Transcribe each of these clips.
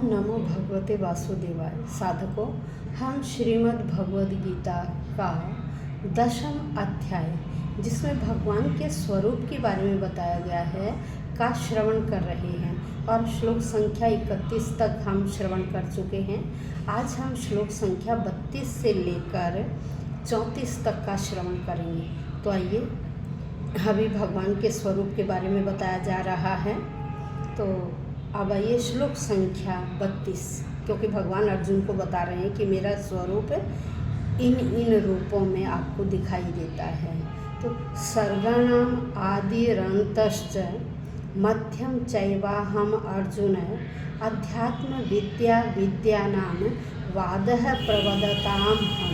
ओम नमो भगवते वासुदेवाय। साधकों, हम श्रीमद् भगवद गीता का 10वां अध्याय, जिसमें भगवान के स्वरूप के बारे में बताया गया है, का श्रवण कर रहे हैं और श्लोक संख्या 31 तक हम श्रवण कर चुके हैं। आज हम श्लोक संख्या 32 से लेकर 34 तक का श्रवण करेंगे। तो आइए, अभी भगवान के स्वरूप के बारे में बताया जा रहा है। तो अब आइए श्लोक संख्या 32, क्योंकि भगवान अर्जुन को बता रहे हैं कि मेरा स्वरूप इन रूपों में आपको दिखाई देता है। तो सर्गाणाम आदिरंतश्च मध्यम चैवाहम अर्जुन अध्यात्म विद्या विद्यानां वादः प्रवदताम हम।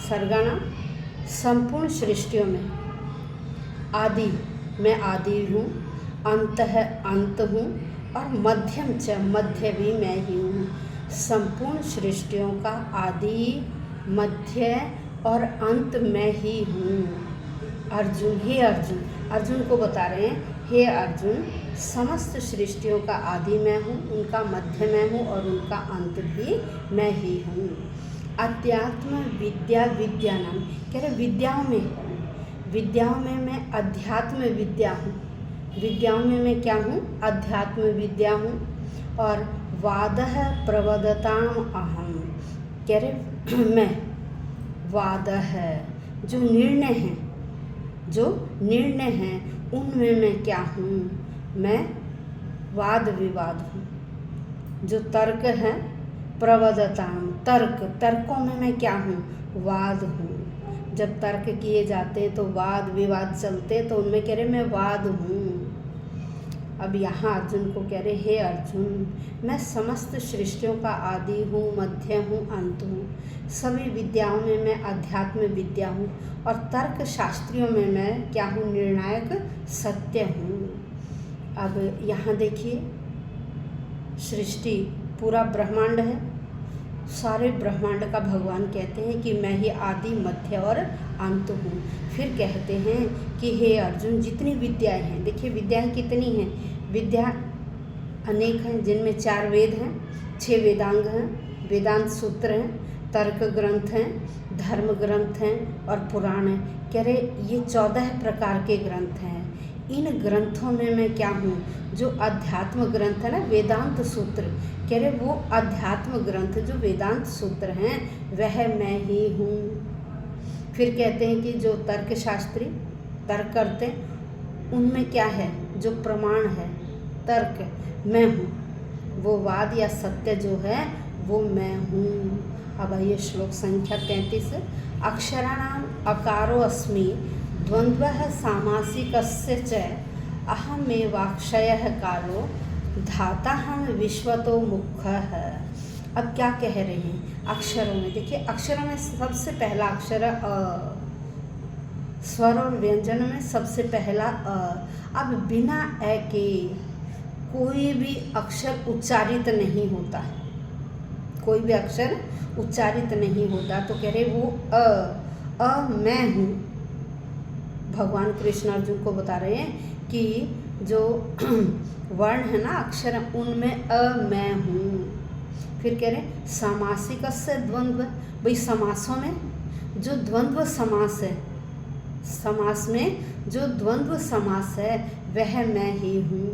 सर्गाणाम संपूर्ण सृष्टियों में, आदि मैं आदि हूँ, अंत है अंत हूँ, और मध्यम च मध्य भी मैं ही हूँ। संपूर्ण सृष्टियों का आदि, मध्य और अंत मैं ही हूँ। अर्जुन, हे अर्जुन, अर्जुन को बता रहे हैं, हे अर्जुन, समस्त सृष्टियों का आदि मैं हूँ, उनका मध्य मैं हूँ और उनका अंत भी मैं ही हूँ। अध्यात्म विद्या विद्यानाम, कह रहे विद्याओं में मैं अध्यात्म विद्या हूँ। विद्याओं में मैं क्या हूँ? अध्यात्म विद्या हूँ। और वादः प्रवदताम अहम, कह रहे मैं, वादः जो निर्णय हैं उनमें मैं क्या हूँ? मैं वाद विवाद हूँ। जो तर्क है, प्रवदताम तर्कों में मैं क्या हूँ? वाद हूँ। जब तर्क किए जाते हैं तो वाद विवाद चलते, तो उनमें कह रहे मैं वाद हूँ। अब यहाँ अर्जुन को कह रहे, हे अर्जुन, मैं समस्त सृष्टियों का आदि हूँ, मध्य हूँ, अंत हूँ। सभी विद्याओं में मैं अध्यात्म विद्या हूँ और तर्क शास्त्रियों में मैं क्या हूँ? निर्णायक सत्य हूँ। अब यहाँ देखिए, सृष्टि पूरा ब्रह्मांड है, सारे ब्रह्मांड का भगवान कहते हैं कि मैं ही आदि, मध्य और अंत हूँ। फिर कहते हैं कि हे अर्जुन, जितनी विद्याएं हैं, देखिए विद्याएं कितनी हैं? विद्या अनेक हैं, जिनमें 4 वेद हैं, 6 वेदांग हैं, वेदांत सूत्र हैं, तर्क ग्रंथ हैं, धर्म ग्रंथ हैं और पुराण हैं। कह रहे ये 14 प्रकार के ग्रंथ हैं। इन ग्रंथों में मैं क्या हूँ? जो अध्यात्म ग्रंथ है ना, वेदांत सूत्र, कह रहे वो अध्यात्म ग्रंथ जो वेदांत सूत्र हैं वह मैं ही हूँ। फिर कहते हैं कि जो तर्क शास्त्री तर्क करते हैं उनमें क्या है? जो प्रमाण है, तर्क, मैं हूँ। वो वाद या सत्य जो है वो मैं हूँ। अब आइए श्लोक संख्या 33, अक्षराणाम अकारो अस्मि द्वंद्वः सामासिकस्य च अहमेवाक्षयः कालो धाता हम विश्वतो मुखः। अब क्या कह रहे हैं? अक्षरों में देखिए, अक्षरों में सबसे पहला अक्षर अ, स्वर और व्यंजन में सबसे पहला अ। अब बिना ए के कोई भी अक्षर उच्चारित नहीं होता है, कोई भी अक्षर उच्चारित नहीं होता। तो कह रहे वो अ मैं हूँ। भगवान कृष्ण अर्जुन को बता रहे हैं कि जो वर्ण है ना, अक्षर, उनमें अ मैं हूँ। फिर कह रहे सामासिक से द्वंद्व, भाई समासों में जो द्वंद्व समास है, समास में जो द्वंद्व समास है वह मैं ही हूँ।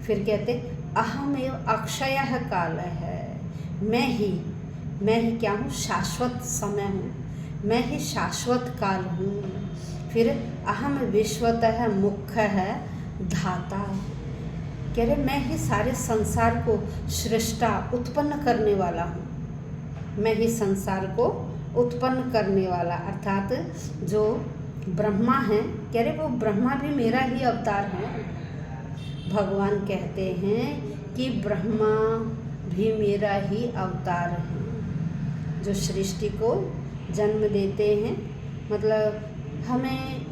फिर कहते अहम एव अक्षयः काल है, मैं ही क्या हूँ? शाश्वत समय हूँ, मैं ही शाश्वत काल हूँ। फिर अहम विश्वतः मुख्यः धाता, कह रहे मैं ही सारे संसार को सृष्टा, उत्पन्न करने वाला हूँ। मैं ही संसार को उत्पन्न करने वाला, अर्थात जो ब्रह्मा है, कह रहे वो ब्रह्मा भी मेरा ही अवतार है। भगवान कहते हैं कि ब्रह्मा भी मेरा ही अवतार है, जो सृष्टि को जन्म देते हैं। मतलब हमें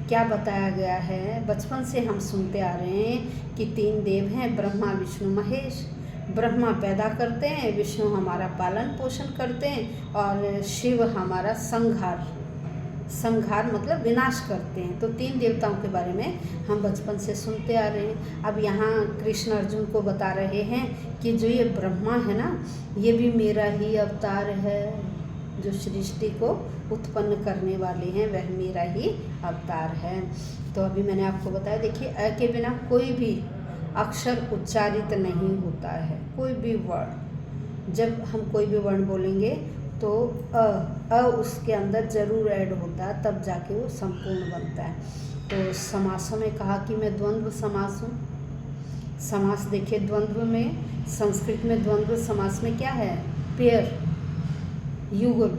क्या बताया गया है, बचपन से हम सुनते आ रहे हैं कि 3 देव हैं, ब्रह्मा विष्णु महेश। ब्रह्मा पैदा करते हैं, विष्णु हमारा पालन पोषण करते हैं और शिव हमारा संहार संहार मतलब विनाश करते हैं। तो 3 देवताओं के बारे में हम बचपन से सुनते आ रहे हैं। अब यहाँ कृष्ण अर्जुन को बता रहे हैं कि जो ये ब्रह्मा है ना, ये भी मेरा ही अवतार है। जो सृष्टि को उत्पन्न करने वाले हैं वह मेरा ही अवतार है। तो अभी मैंने आपको बताया, देखिए अ के बिना कोई भी अक्षर उच्चारित नहीं होता है। कोई भी वर्ण, जब हम कोई भी वर्ण बोलेंगे तो अ उसके अंदर जरूर ऐड होता है, तब जाके वो संपूर्ण बनता है। तो समासों में कहा कि मैं द्वंद्व समास हूँ। समास देखिए, द्वंद्व में, संस्कृत में द्वंद्व समास में क्या है? पेयर, युगल,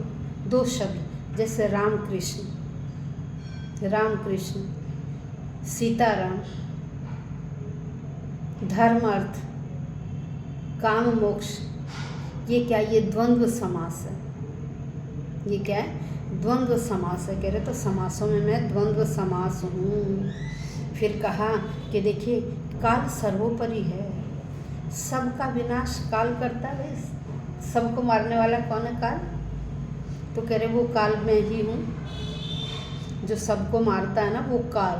2 शब्द, जैसे राम कृष्ण, सीताराम, धर्म अर्थ, काम मोक्ष, ये क्या? ये द्वंद्व समास है। ये क्या है? द्वंद्व समास है। कह रहे तो समासों में मैं द्वंद्व समास हूँ। फिर कहा कि देखिए काल सर्वोपरि है, सबका विनाश काल करता है। सबको मारने वाला कौन है? काल। तो कह रहे वो काल मैं ही हूँ, जो सबको मारता है ना वो काल।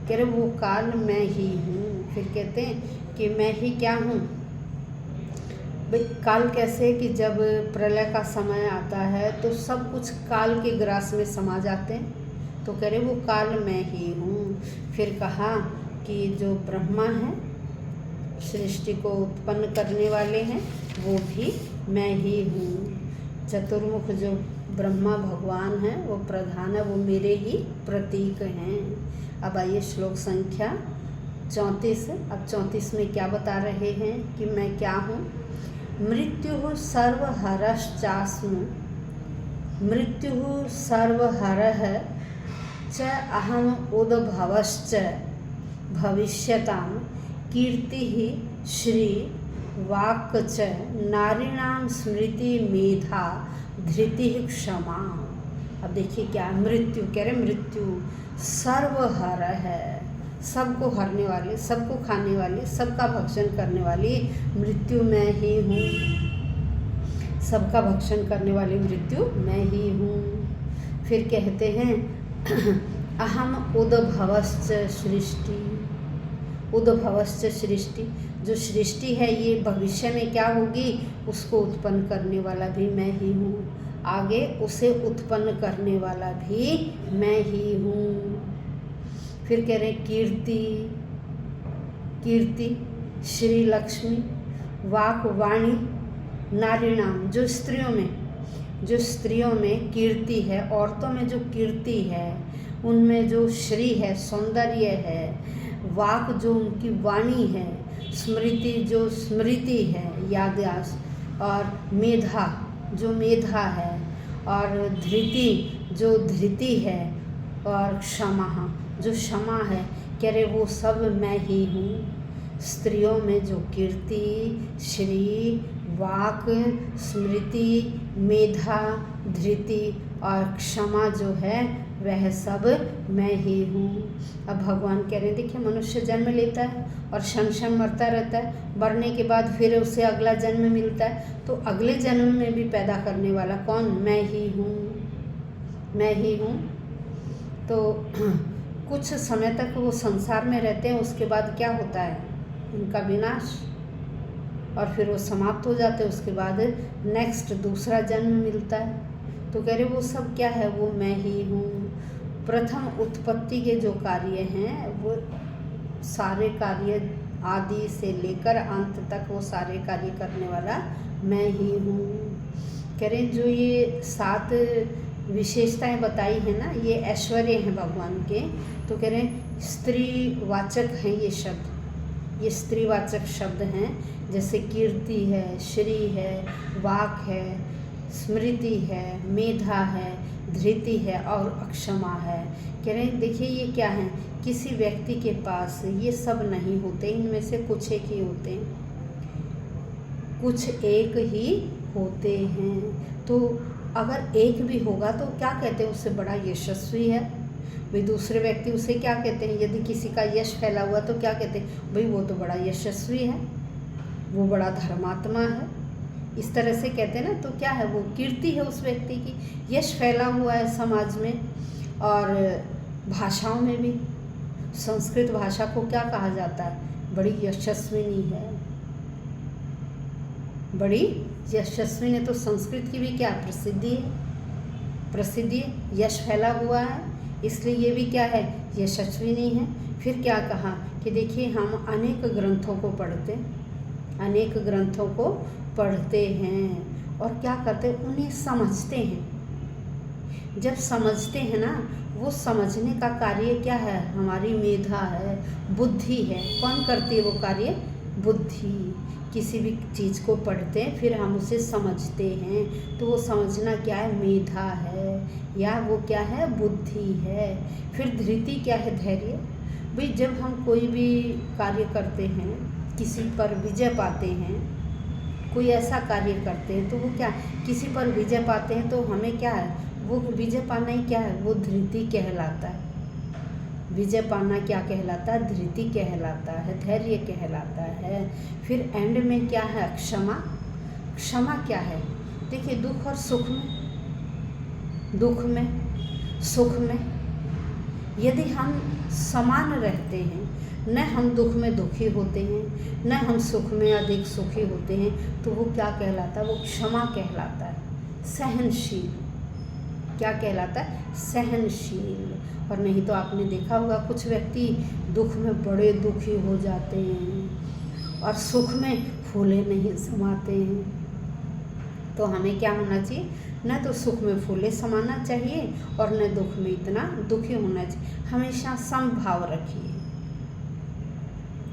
कह रहे वो काल मैं ही हूँ। फिर कहते हैं कि मैं ही क्या हूँ? भाई काल कैसे? कि जब प्रलय का समय आता है तो सब कुछ काल के ग्रास में समा जाते हैं। तो कह रहे वो काल मैं ही हूँ। फिर कहा कि जो ब्रह्मा है, सृष्टि को उत्पन्न करने वाले हैं, वो भी मैं ही हूँ। चतुर्मुख जो ब्रह्मा भगवान हैं वो प्रधान है, वो मेरे ही प्रतीक हैं। अब आइए श्लोक संख्या 34। अब 34 में क्या बता रहे हैं कि मैं क्या हूँ? मृत्यु सर्वहरश्चास्मि, मृत्यु सर्वहरः च अहम उद्भवश्च भविष्यतां कीर्तिः श्री वाक् च नारीणां स्मृति मेधा धृतिः क्षमा। अब देखिए क्या मृत्यु, कह रहे मृत्यु सर्वहर है, सबको हरने वाली, सबको खाने वाली, सबका भक्षण करने वाली मृत्यु मैं ही हूँ। सबका भक्षण करने वाली मृत्यु मैं ही हूँ। फिर कहते हैं अहम उद्भवश्च सृष्टि, उद्भवश्च सृष्टि, जो सृष्टि है ये भविष्य में क्या होगी उसको उत्पन्न करने वाला भी मैं ही हूँ। आगे उसे उत्पन्न करने वाला भी मैं ही हूँ। फिर कह रहे कीर्ति, कीर्ति श्री लक्ष्मी, वाक वाणी, नारीणाम, जो स्त्रियों में, जो स्त्रियों में कीर्ति है, औरतों में जो कीर्ति है, उनमें जो श्री है, सौंदर्य है, वाक जो उनकी वाणी है, स्मृति जो स्मृति है, याददाश्त, और मेधा जो मेधा है, और धृति जो धृति है, और क्षमा जो क्षमा है। कह रहे वो सब मैं ही हूँ। स्त्रियों में जो कीर्ति, श्री, वाक, स्मृति, मेधा, धृति और क्षमा जो है वह सब मैं ही हूँ। अब भगवान कह रहे हैं देखिए मनुष्य जन्म लेता है और क्षण क्षण मरता रहता है, मरने के बाद फिर उसे अगला जन्म मिलता है, तो अगले जन्म में भी पैदा करने वाला कौन? मैं ही हूँ, मैं ही हूँ। तो कुछ समय तक वो संसार में रहते हैं, उसके बाद क्या होता है? उनका विनाश, और फिर वो समाप्त हो जाते हैं। उसके बाद नेक्स्ट दूसरा जन्म मिलता है। तो कह रहे वो सब क्या है? वो मैं ही हूँ। प्रथम उत्पत्ति के जो कार्य हैं वो सारे कार्य आदि से लेकर अंत तक वो सारे कार्य करने वाला मैं ही हूँ। कह रहे जो ये 7 विशेषताएं बताई है ना, ये ऐश्वर्य हैं भगवान के। तो कह रहे स्त्रीवाचक हैं ये शब्द, ये स्त्रीवाचक शब्द हैं। जैसे कीर्ति है, श्री है, वाक है, स्मृति है, मेधा है, धृति है और अक्षमा है। कह रहे हैं देखिए ये क्या है? किसी व्यक्ति के पास ये सब नहीं होते, इनमें से कुछ एक ही होते हैं, कुछ एक ही होते हैं। तो अगर एक भी होगा तो क्या कहते हैं? उससे बड़ा यशस्वी है। भाई दूसरे व्यक्ति उसे क्या कहते हैं? यदि किसी का यश फैला हुआ तो क्या कहते हैं? भाई वो तो बड़ा यशस्वी है, वो बड़ा धर्मात्मा है, इस तरह से कहते हैं ना। तो क्या है? वो कीर्ति है उस व्यक्ति की, यश फैला हुआ है समाज में। और भाषाओं में भी संस्कृत भाषा को क्या कहा जाता है? बड़ी यशस्विनी है, बड़ी यशस्विनी है। तो संस्कृत की भी क्या प्रसिद्धि है? प्रसिद्धि है, यश फैला हुआ है, इसलिए ये भी क्या है? यशस्विनी है। फिर क्या कहा कि देखिए हम अनेक ग्रंथों को पढ़ते हैं और क्या करते हैं? उन्हें समझते हैं। जब समझते हैं ना, वो समझने का कार्य क्या है? हमारी मेधा है, बुद्धि है। कौन करती है वो कार्य? बुद्धि। किसी भी चीज़ को पढ़ते हैं फिर हम उसे समझते हैं, तो वो समझना क्या है? मेधा है, या वो क्या है? बुद्धि है। फिर धृति क्या है? धैर्य। भाई जब हम कोई भी कार्य करते हैं, किसी पर विजय पाते हैं, कोई ऐसा कार्य करते हैं, तो वो क्या, किसी पर विजय पाते हैं, तो हमें क्या है? वो विजय पाना ही क्या है? वो धृति कहलाता है। विजय पाना क्या कहलाता है? धृति कहलाता है, धैर्य कहलाता है। फिर एंड में क्या है? क्षमा। क्षमा क्या है? देखिए दुख और सुख में, सुख में यदि हम समान रहते हैं, न हम दुख में दुखी होते हैं, न हम सुख में अधिक सुखी होते हैं, तो वो क्या कहलाता है? वो क्षमा कहलाता है, सहनशील। क्या कहलाता है? सहनशील। और नहीं तो आपने देखा होगा कुछ व्यक्ति दुख में बड़े दुखी हो जाते हैं और सुख में फूले नहीं समाते हैं। तो हमें क्या होना चाहिए? न तो सुख में फूले समाना चाहिए और न दुख में इतना दुखी होना चाहिए। हमेशा समभाव रखिए।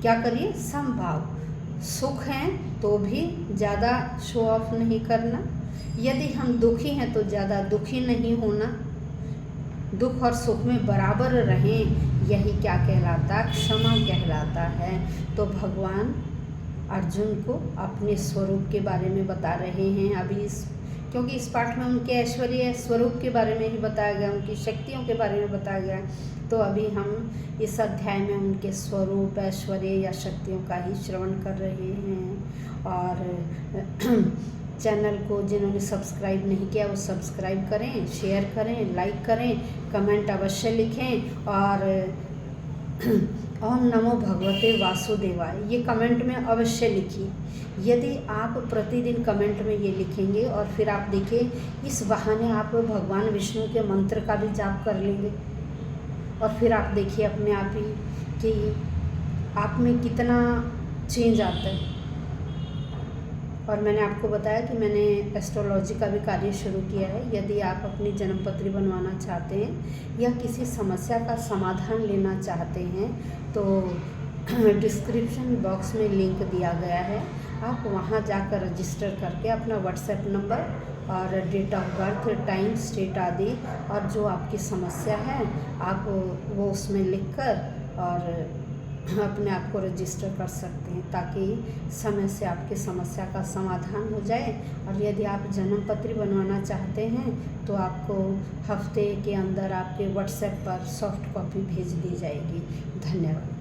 क्या करिए? समभाव। सुख हैं तो भी ज़्यादा शो ऑफ नहीं करना, यदि हम दुखी हैं तो ज़्यादा दुखी नहीं होना, दुख और सुख में बराबर रहें, यही क्या कहलाता है? क्षमा कहलाता है। तो भगवान अर्जुन को अपने स्वरूप के बारे में बता रहे हैं अभी क्योंकि इस पाठ में उनके ऐश्वर्य स्वरूप के बारे में ही बताया गया, उनकी शक्तियों के बारे में बताया गया। तो अभी हम इस अध्याय में उनके स्वरूप, ऐश्वर्य या शक्तियों का ही श्रवण कर रहे हैं। और चैनल को जिन्होंने सब्सक्राइब नहीं किया वो सब्सक्राइब करें, शेयर करें, लाइक करें, कमेंट अवश्य लिखें। और ओम नमो भगवते वासुदेवाय ये कमेंट में अवश्य लिखिए। यदि आप प्रतिदिन कमेंट में ये लिखेंगे और फिर आप देखिए इस बहाने आप भगवान विष्णु के मंत्र का भी जाप कर लेंगे, और फिर आप देखिए अपने आप ही कि आप में कितना चेंज आता है। और मैंने आपको बताया कि मैंने एस्ट्रोलॉजी का भी कार्य शुरू किया है। यदि आप अपनी जन्मपत्री बनवाना चाहते हैं या किसी समस्या का समाधान लेना चाहते हैं तो डिस्क्रिप्शन बॉक्स में लिंक दिया गया है, आप वहां जाकर रजिस्टर करके अपना व्हाट्सएप नंबर और date of birth, time, state आदि और जो आपकी समस्या है आप वो उसमें लिखकर और अपने आप को रजिस्टर कर सकते हैं, ताकि समय से आपकी समस्या का समाधान हो जाए। और यदि आप जन्मपत्री बनवाना चाहते हैं तो आपको हफ्ते के अंदर आपके व्हाट्सएप पर सॉफ्ट कॉपी भेज दी जाएगी। धन्यवाद।